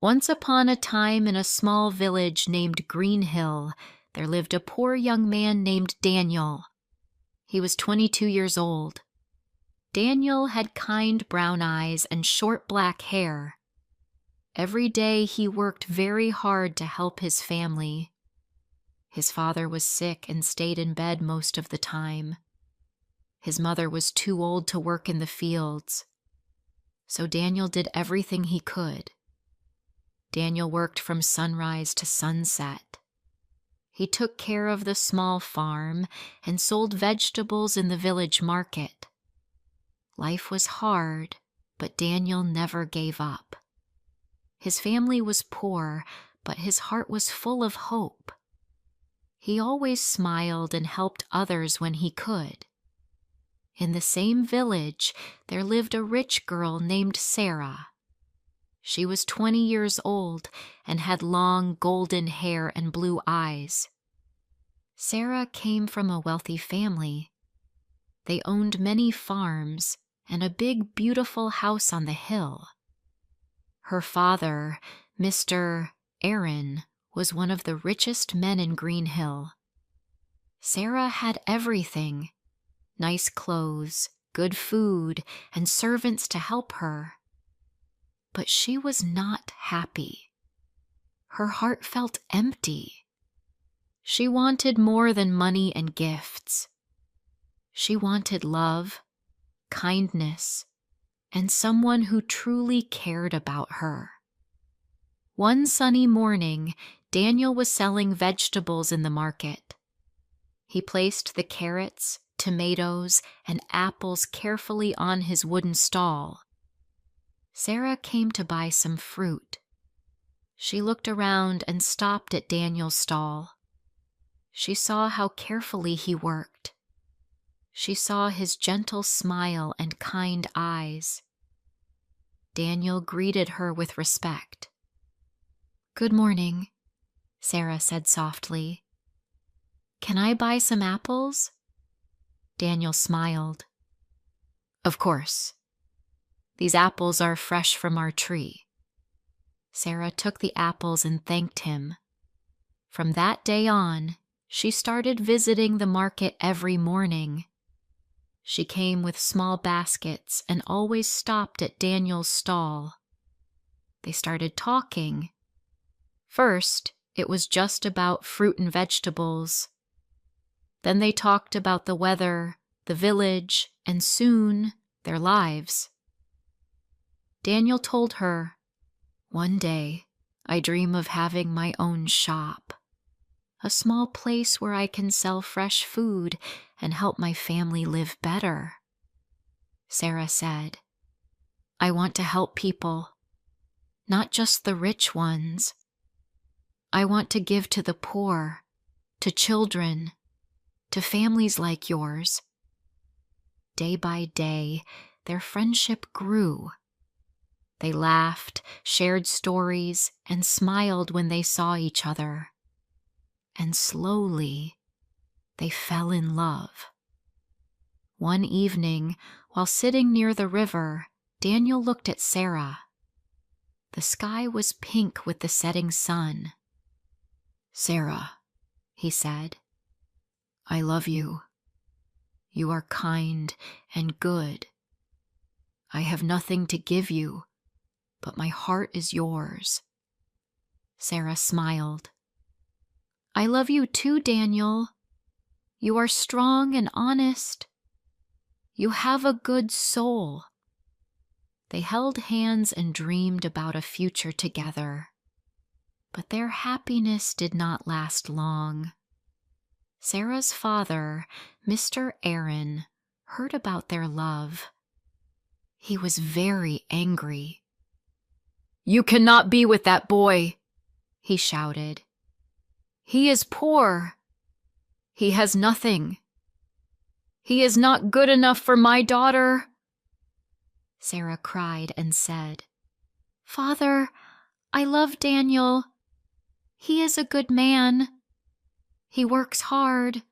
Once upon a time, in a small village named Green Hill, there lived a poor young man named Daniel. He was 22 years old. Daniel had kind brown eyes and short black hair. Every day he worked very hard to help his family. His father was sick and stayed in bed most of the time. His mother was too old to work in the fields. So Daniel did everything he could. Daniel worked from sunrise to sunset. He took care of the small farm and sold vegetables in the village market. Life was hard, but Daniel never gave up. His family was poor, but his heart was full of hope. He always smiled and helped others when he could. In the same village, there lived a rich girl named Sarah. She was 20 years old and had long golden hair and blue eyes. Sarah came from a wealthy family. They owned many farms and a big, beautiful house on the hill. Her father, Mr. Aaron, was one of the richest men in Green Hill. Sarah had everything: nice clothes, good food, and servants to help her. But she was not happy. Her heart felt empty. She wanted more than money and gifts. She wanted love, kindness, and someone who truly cared about her. One sunny morning, Daniel was selling vegetables in the market. He placed the carrots, tomatoes, and apples carefully on his wooden stall. Sarah came to buy some fruit. She looked around and stopped at Daniel's stall. She saw how carefully he worked. She saw his gentle smile and kind eyes. Daniel greeted her with respect. "Good morning," Sarah said softly. "Can I buy some apples?" Daniel smiled. "Of course. These apples are fresh from our tree." Sarah took the apples and thanked him. From that day on, she started visiting the market every morning. She came with small baskets and always stopped at Daniel's stall. They started talking. First, it was just about fruit and vegetables. Then they talked about the weather, the village, and soon, their lives. Daniel told her, "One day, I dream of having my own shop, a small place where I can sell fresh food and help my family live better." Sarah said, "I want to help people, not just the rich ones. I want to give to the poor, to children, to families like yours." Day by day, their friendship grew. They laughed, shared stories, and smiled when they saw each other. And slowly, they fell in love. One evening, while sitting near the river, Daniel looked at Sarah. The sky was pink with the setting sun. "Sarah," he said, "I love you. You are kind and good. I have nothing to give you, but my heart is yours." Sarah smiled. "I love you too, Daniel. You are strong and honest. You have a good soul." They held hands and dreamed about a future together. But their happiness did not last long. Sarah's father, Mr. Aaron, heard about their love. He was very angry. "You cannot be with that boy," he shouted. "He is poor. He has nothing. He is not good enough for my daughter." Sarah cried and said, "Father, I love Daniel. He is a good man. He works hard.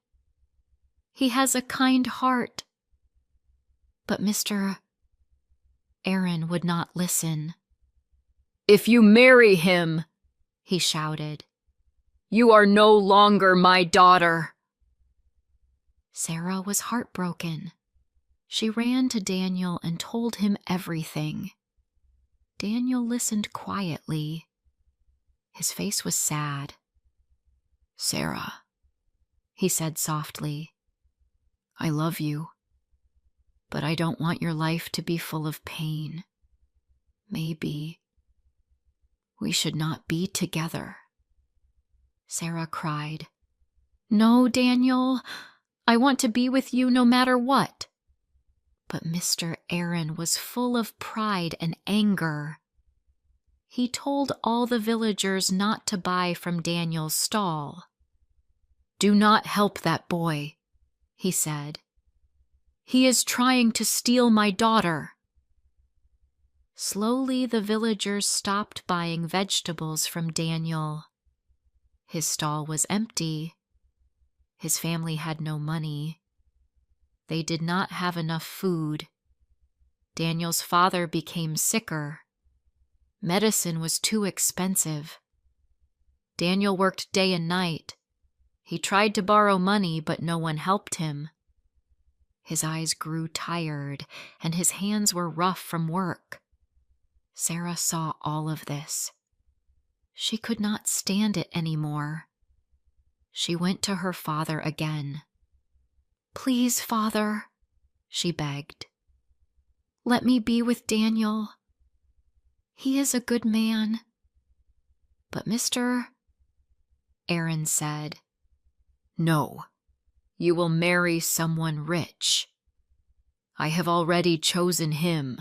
He has a kind heart." But Mr. Aaron would not listen. "If you marry him," he shouted, "you are no longer my daughter." Sarah was heartbroken. She ran to Daniel and told him everything. Daniel listened quietly. His face was sad. "Sarah," he said softly, "I love you, but I don't want your life to be full of pain. Maybe we should not be together." Sarah cried, "No, Daniel, I want to be with you no matter what." But Mr. Aaron was full of pride and anger. He told all the villagers not to buy from Daniel's stall. "Do not help that boy," he said. "He is trying to steal my daughter." Slowly, the villagers stopped buying vegetables from Daniel. His stall was empty. His family had no money. They did not have enough food. Daniel's father became sicker. Medicine was too expensive. Daniel worked day and night. He tried to borrow money, but no one helped him. His eyes grew tired, and his hands were rough from work. Sarah saw all of this. She could not stand it anymore. She went to her father again. "Please, Father," she begged. "Let me be with Daniel. He is a good man." But Mr. Aaron said, "No, you will marry someone rich. I have already chosen him."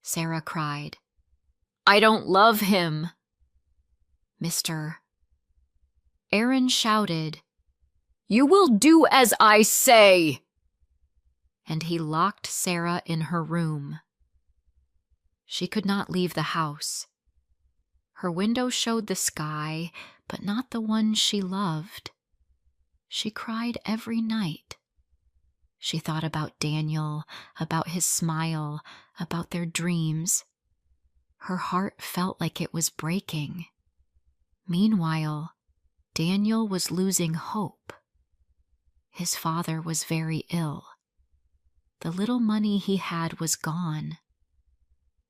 Sarah cried, "I don't love him." Mr. Aaron shouted, "You will do as I say!" And he locked Sarah in her room. She could not leave the house. Her window showed the sky, but not the one she loved. She cried every night. She thought about Daniel, about his smile, about their dreams. Her heart felt like it was breaking. Meanwhile, Daniel was losing hope. His father was very ill. The little money he had was gone.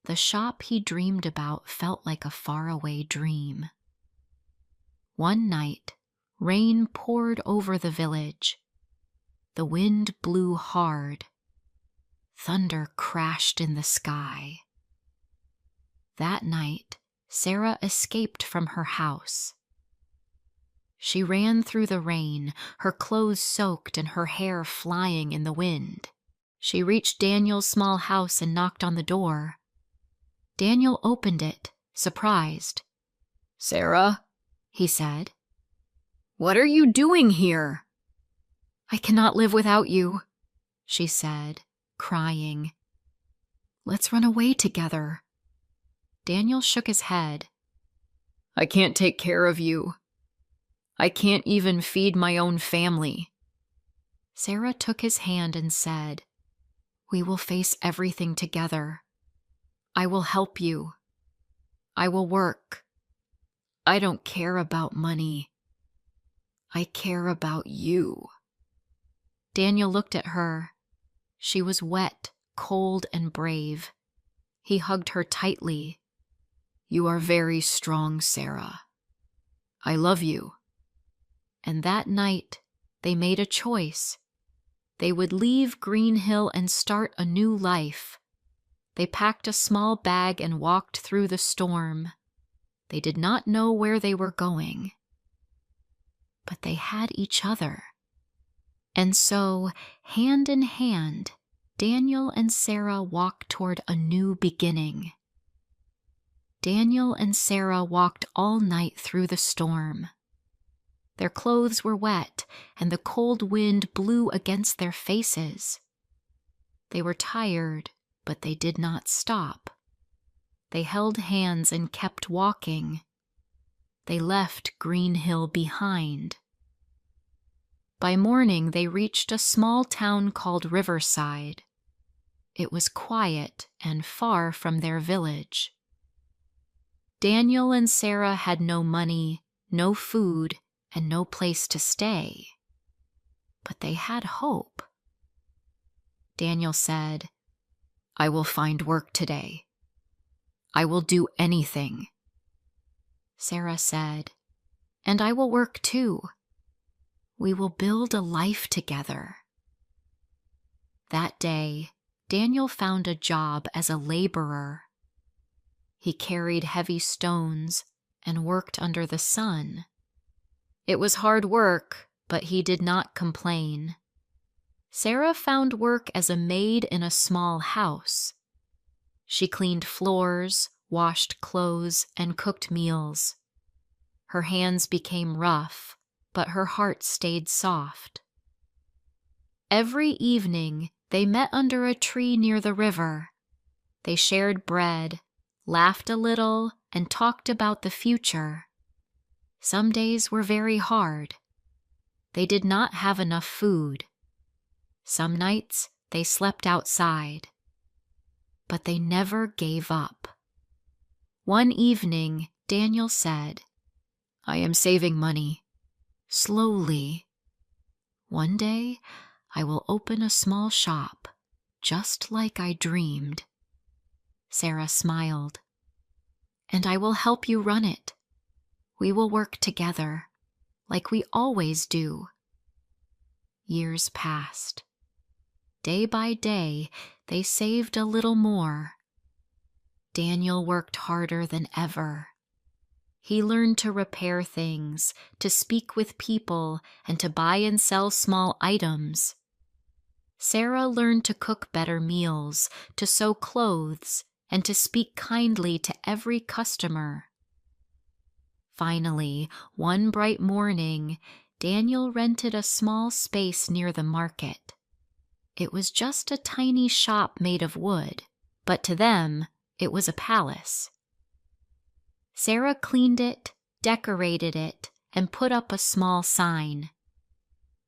The shop he dreamed about felt like a faraway dream. One night, rain poured over the village. The wind blew hard. Thunder crashed in the sky. That night, Sarah escaped from her house. She ran through the rain, her clothes soaked and her hair flying in the wind. She reached Daniel's small house and knocked on the door. Daniel opened it, surprised. "Sarah," he said, "what are you doing here?" "I cannot live without you," she said, crying. "Let's run away together." Daniel shook his head. "I can't take care of you. I can't even feed my own family." Sarah took his hand and said, "We will face everything together. I will help you. I will work. I don't care about money. I care about you." Daniel looked at her. She was wet, cold, and brave. He hugged her tightly. "You are very strong, Sarah. I love you." And that night, they made a choice. They would leave Green Hill and start a new life. They packed a small bag and walked through the storm. They did not know where they were going. But they had each other. And so, hand in hand, Daniel and Sarah walked toward a new beginning. Daniel and Sarah walked all night through the storm. Their clothes were wet, and the cold wind blew against their faces. They were tired, but they did not stop. They held hands and kept walking. They left Green Hill behind. By morning, they reached a small town called Riverside. It was quiet and far from their village. Daniel and Sarah had no money, no food, and no place to stay. But they had hope. Daniel said, "I will find work today. I will do anything." Sarah said, "And I will work too. We will build a life together." That day, Daniel found a job as a laborer. He carried heavy stones and worked under the sun. It was hard work, but he did not complain. Sarah found work as a maid in a small house. She cleaned floors, washed clothes, and cooked meals. Her hands became rough, but her heart stayed soft. Every evening, they met under a tree near the river. They shared bread, laughed a little, and talked about the future. Some days were very hard. They did not have enough food. Some nights they slept outside. But they never gave up. One evening, Daniel said, "I am saving money. Slowly. One day, I will open a small shop, just like I dreamed." Sarah smiled. "And I will help you run it. We will work together, like we always do." Years passed. Day by day, they saved a little more. Daniel worked harder than ever. He learned to repair things, to speak with people, and to buy and sell small items. Sarah learned to cook better meals, to sew clothes, and to speak kindly to every customer. Finally, one bright morning, Daniel rented a small space near the market. It was just a tiny shop made of wood, but to them, it was a palace. Sarah cleaned it, decorated it, and put up a small sign,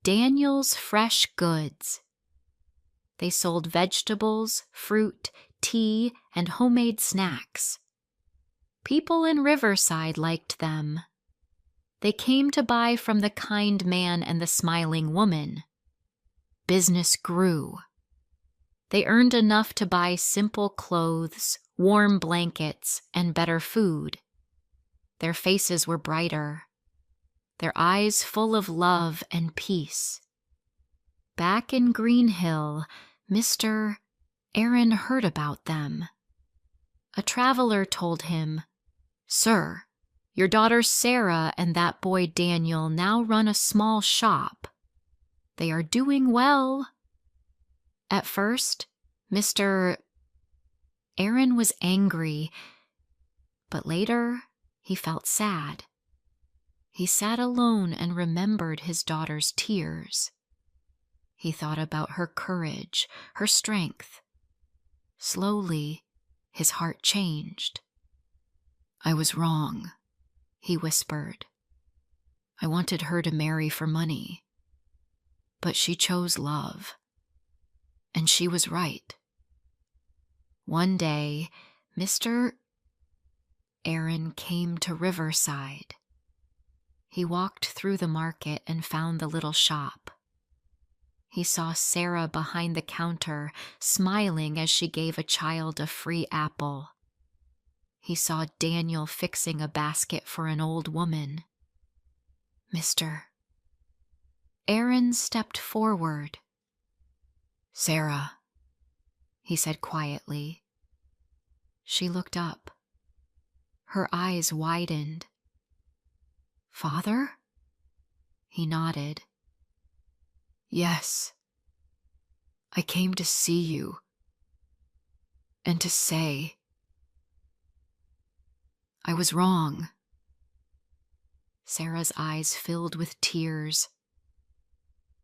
"Daniel's Fresh Goods." They sold vegetables, fruit, tea, and homemade snacks. People in Riverside liked them. They came to buy from the kind man and the smiling woman. Business grew. They earned enough to buy simple clothes, warm blankets, and better food. Their faces were brighter, their eyes full of love and peace. Back in Green Hill, Mr. Aaron heard about them. A traveler told him, "Sir, your daughter Sarah and that boy Daniel now run a small shop. They are doing well." At first, Mr. Aaron was angry, but later he felt sad. He sat alone and remembered his daughter's tears. He thought about her courage, her strength. Slowly, his heart changed. "I was wrong," he whispered. "I wanted her to marry for money. But she chose love. And she was right." One day, Mr. Aaron came to Riverside. He walked through the market and found the little shop. He saw Sarah behind the counter, smiling as she gave a child a free apple. He saw Daniel fixing a basket for an old woman. Mr. Aaron stepped forward. "Sarah," he said quietly. She looked up. Her eyes widened. "Father?" He nodded. "Yes. I came to see you and to say I was wrong." Sarah's eyes filled with tears.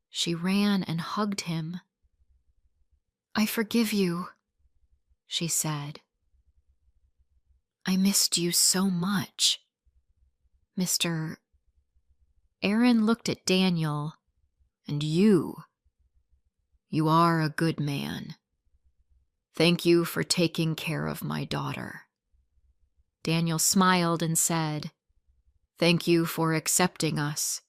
She ran and hugged him. "I forgive you," she said. "I missed you so much." Mr. Aaron looked at Daniel. "And you are a good man. Thank you for taking care of my daughter." Daniel smiled and said, "Thank you for accepting us."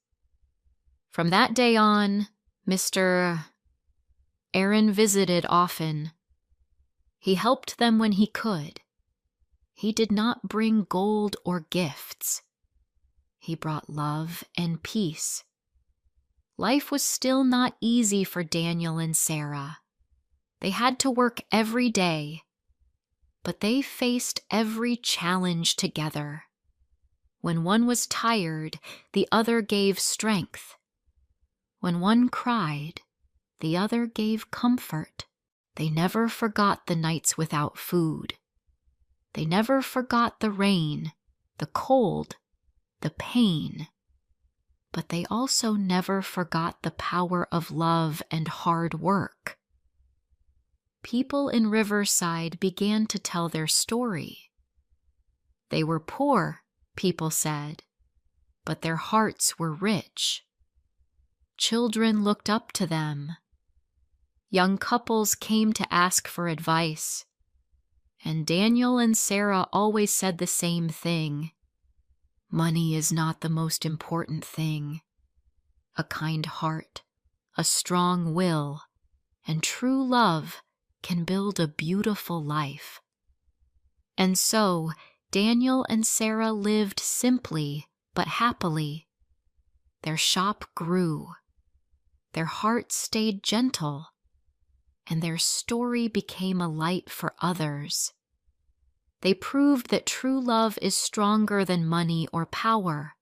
From that day on, Mr. Aaron visited often. He helped them when he could. He did not bring gold or gifts. He brought love and peace. Life was still not easy for Daniel and Sarah. They had to work every day, but they faced every challenge together. When one was tired, the other gave strength. When one cried, the other gave comfort. They never forgot the nights without food. They never forgot the rain, the cold, the pain. But they also never forgot the power of love and hard work. People in Riverside began to tell their story. They were poor, people said, but their hearts were rich. Children looked up to them. Young couples came to ask for advice. And Daniel and Sarah always said the same thing. Money is not the most important thing. A kind heart, a strong will, and true love can build a beautiful life. And so, Daniel and Sarah lived simply but happily. Their shop grew. Their hearts stayed gentle, and their story became a light for others. They proved that true love is stronger than money or power.